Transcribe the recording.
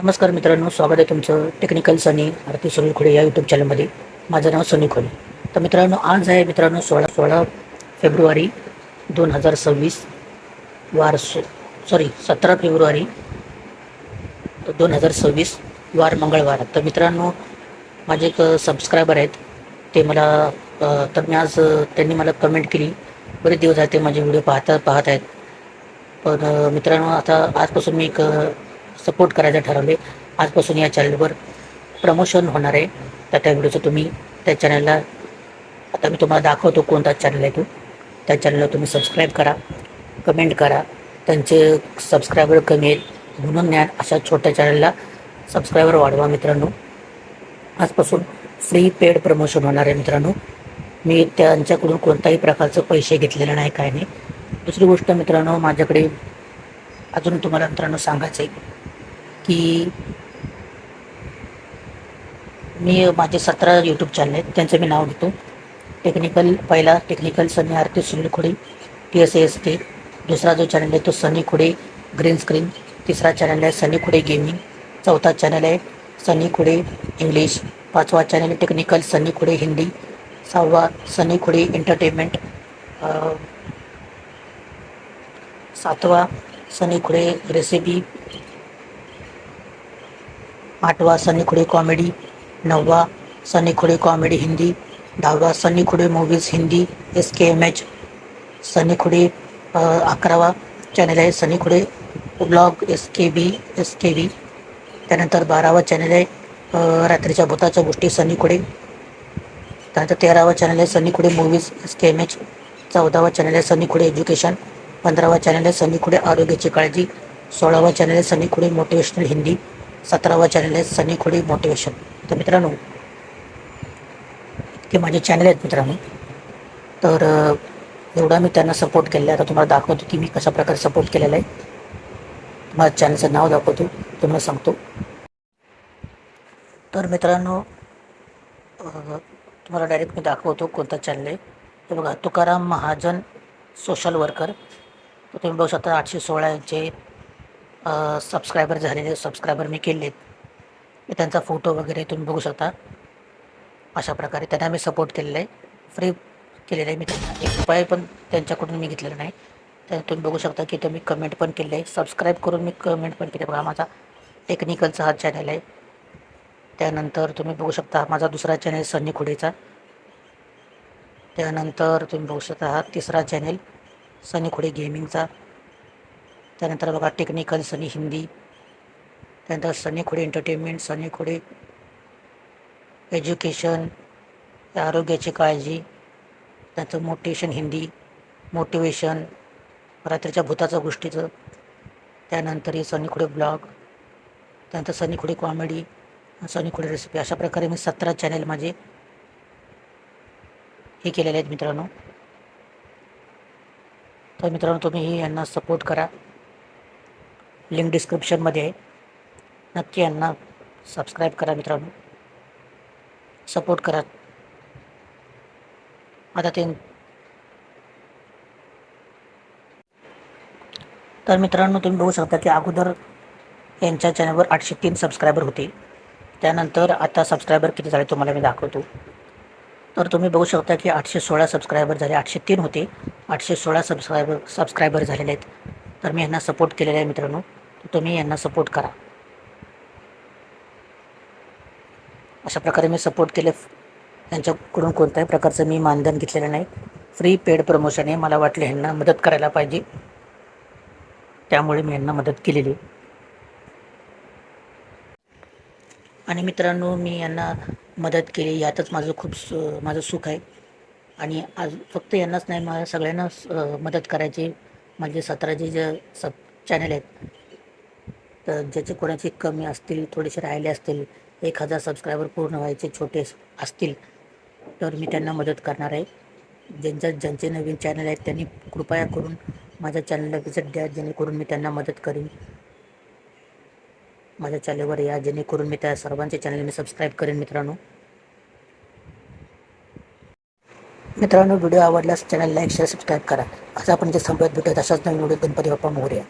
नमस्कार मित्रांनो, स्वागत आहे तुमचं टेक्निकल सनी आरती सुनील खोडे या यूट्यूब चॅनलमध्ये. माझं नाव सनी खोडे. तर मित्रांनो, आज आहे मित्रांनो 16 फेब्रुवारी 2026 वार 17 फेब्रुवारी 2026 वार मंगळवार. तर मित्रांनो, माझे एक सबस्क्रायबर आहेत. ते मला तर मी आज त्यांनी मला कमेंट केली. बरेच दिवस आहे ते माझे व्हिडिओ पाहत आहेत. पण मित्रांनो, आता आजपासून मी एक सपोर्ट करायचं ठरवले. आजपासून या चॅनलवर प्रमोशन होणार आहे. तर त्या व्हिडिओचं तुम्ही त्या चॅनलला, आता मी तुम्हाला दाखवतो कोणता चॅनल आहे तो. त्या चॅनलला तुम्ही सबस्क्राईब करा, कमेंट करा. त्यांचे सबस्क्रायबर कमी आहेत म्हणून ज्ञान अशा छोट्या चॅनलला सबस्क्रायबर वाढवा. मित्रांनो, आजपासून फ्री पेड प्रमोशन होणार आहे. मित्रांनो, मी त्यांच्याकडून कोणताही प्रकारचं पैसे घेतलेले नाही, काय नाही. दुसरी गोष्ट मित्रांनो, माझ्याकडे अजून तुम्हाला मित्रांनो सांगायचं आहे की मी माझे 17 यूट्यूब चॅनल आहेत. त्यांचं मी नाव घेतो. पहिला टेक्निकल सनी आरती सुनील खोडे TSAST. दुसरा जो चॅनल आहे तो सनी खोडे ग्रीन स्क्रीन. तिसरा चॅनल आहे सनी खोडे गेमिंग. चौथा चॅनल आहे सनी खोडे इंग्लिश. पाचवा चॅनल आहे टेक्निकल सनी खोडे हिंदी. सहावा सनी खोडे एंटरटेनमेंट. सातवा सनी खोडे रेसिपी. आठवा सनी खोडे कॉमेडी. नववा सनी खोडे कॉमेडी हिंदी. दहावा सनी खोडे मूवीज हिंदी SKMH. सनी खोडे 11वा चॅनल आहे सनी खोडे ब्लॉग SKB. त्यानंतर 12वा चॅनल आहे रात्रीच्या भूताच्या गोष्टी सनी खोडे. त्यानंतर 13वा चॅनल आहे सनी खोडे मूवीज SKMH. 14वा चॅनल आहे सनी खोडे एज्युकेशन. 15वा चॅनल आहे सनी खोडे आरोग्याची काळजी. 16वा चॅनल आहे सनी खोडे मोटिवेशनल हिंदी. 17वा चॅनल आहे सनी खोडे मोटिवेशन. तर मित्रांनो, ते माझे चॅनल आहेत मित्रांनो. तर एवढा मी त्यांना सपोर्ट केलेला आहे. आता तुम्हाला दाखवतो की मी कशा प्रकारे सपोर्ट केलेला आहे. तुम्हाला चॅनलचं नाव दाखवतो, तुम्हाला सांगतो. तर मित्रांनो, तुम्हाला डायरेक्ट मी दाखवतो कोणता चॅनल आहे. हे बघा, तुकाराम महाजन सोशल वर्कर. तर तुम्ही बघू शकता 816 यांचे सबस्क्रायबर झालेले, सबस्क्रायबर मी केले आहेत. त्यांचा फोटो वगैरे तुम्ही बघू शकता. अशा प्रकारे त्यांना मी सपोर्ट केलेला आहे, फ्री केलेलं आहे. मी त्यांना 1 रुपया पण त्यांच्याकडून मी घेतलेला नाही. तर तुम्ही बघू शकता की तुम्ही कमेंट पण केले आहे, सबस्क्राईब करून मी कमेंट पण केले. बघा, माझा टेक्निकलचा हा चॅनल आहे. त्यानंतर तुम्ही बघू शकता माझा दुसरा चॅनल सनी खोडेचा. त्यानंतर तुम्ही बघू शकता हा तिसरा चॅनल सनी खोडे गेमिंगचा. त्यानंतर बघा टेक्निकल सनी हिंदी. त्यानंतर सनी खोडे एंटरटेनमेंट, सनी खोडे एज्युकेशन, आरोग्याची काळजी. त्याचं मोटिवेशन हिंदी, मोटिवेशन, रात्रीच्या भूताच्या गोष्टीचं. त्यानंतर हे सनी खोडे ब्लॉग. त्यानंतर सनी खोडे कॉमेडी, सनी खोडे रेसिपी. अशा प्रकारे मी 17 चॅनल माझे हे केलेले आहेत मित्रांनो. तर मित्रांनो, तुम्हीही यांना सपोर्ट करा. लिंक डिस्क्रिप्शनमध्ये आहे. नक्की यांना सबस्क्राईब करा मित्रांनो, सपोर्ट करा. आता तर मित्रांनो, तुम्ही बघू शकता की अगोदर यांच्या चॅनलवर 803 सबस्क्रायबर होते. त्यानंतर आता सबस्क्रायबर किती झाले तुम्हाला मी दाखवतो. तर तुम्ही बघू शकता की 816 सबस्क्रायबर झाले. 803 होते, 816 सबस्क्रायबर झालेले आहेत. तर मी यांना सपोर्ट केलेला आहे मित्रांनो. तर तुम्ही यांना सपोर्ट करा. अशा प्रकारे मी सपोर्ट केले. यांच्याकडून कोणत्याही प्रकारचं मी मानधन घेतलेलं नाही. फ्री पेड प्रमोशन आहे. मला वाटले ह्यांना मदत करायला पाहिजे, त्यामुळे मी यांना मदत केलेली. आणि मित्रांनो, मी यांना मदत केली यातच माझं सुख आहे. आणि आज फक्त यांनाच नाही, मला सगळ्यांनाच मदत करायची. म्हणजे 17 जे चॅनल आहेत, तर ज्याचे कोणाचे कमी असतील, थोडेसे राहिले असतील, 1000 सबस्क्रायबर पूर्ण व्हायचे छोटे असतील, तर मी त्यांना मदत करणार आहे. ज्यांचे नवीन चॅनल आहेत त्यांनी कृपया करून माझ्या चॅनलला विजिट द्या, जेणेकरून मी त्यांना मदत करीन. माझ्या चॅनलवर या, जेणेकरून मी त्या सर्वांचे चॅनल मी सबस्क्राईब करेन. मित्रांनो, व्हिडिओ आवडल्यास चॅनल लाईक, शेअर, सबस्क्राईब करा. आज आपण जे संपर्क भेटत अशाच नवीन व्हिडिओ. गणपती बाप्पा मोरया.